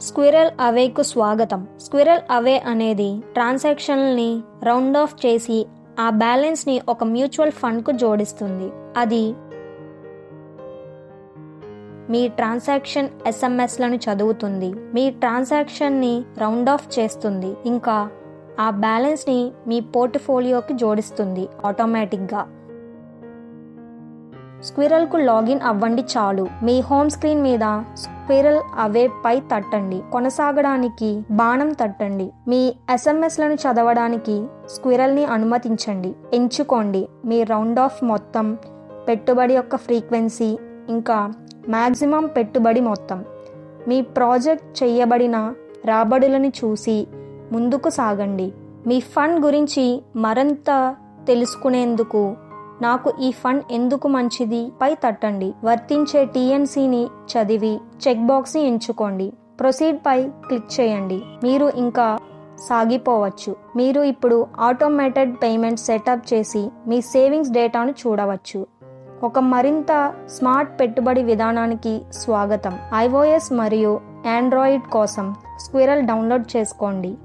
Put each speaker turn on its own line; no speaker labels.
Squirrel అవేకు స్వాగతం. Squirrel అవే అనేది ట్రాన్సాక్షన్ని round of చేసి ఆ బ్యాలెన్స్ని ఒక మ్యూచువల్ ఫండ్కు జోడిస్తుంది. అది మీ ట్రాన్సాక్షన్ ఎస్ఎంఎస్లను చదువుతుంది, మీ ట్రాన్సాక్షన్ని రౌండ్ ఆఫ్ చేస్తుంది, ఇంకా ఆ బ్యాలెన్స్ని మీ పోర్ట్ఫోలియోకి జోడిస్తుంది ఆటోమేటిక్గా. స్క్విరల్కు లాగిన్ అవ్వండి చాలు. మీ హోమ్ స్క్రీన్ మీద స్క్విరల్ అవే పై తట్టండి. కొనసాగడానికి బాణం తట్టండి. మీ ఎస్ఎంఎస్లను చదవడానికి స్క్విరల్ని అనుమతించండి. ఎంచుకోండి మీ రౌండ్ ఆఫ్ మొత్తం, పెట్టుబడి యొక్క ఫ్రీక్వెన్సీ, ఇంకా మ్యాక్సిమం పెట్టుబడి మొత్తం. మీ ప్రాజెక్ట్ చేయబడిన రాబడులను చూసి ముందుకు సాగండి. మీ ఫండ్ గురించి మరింత తెలుసుకునేందుకు నాకు ఈ ఫండ్ ఎందుకు మంచిది పై తట్టండి. వర్తించే టీఎన్సీని చదివి చెక్ బాక్స్ని ఎంచుకోండి. ప్రొసీడ్ పై క్లిక్ చేయండి. మీరు ఇంకా సాగిపోవచ్చు. మీరు ఇప్పుడు ఆటోమేటెడ్ పేమెంట్ సెటప్ చేసి మీ సేవింగ్స్ డేటాను చూడవచ్చు. ఒక మరింత స్మార్ట్ పెట్టుబడి విధానానికి స్వాగతం. iOS మరియు ఆండ్రాయిడ్ కోసం స్క్విరల్ డౌన్లోడ్ చేసుకోండి.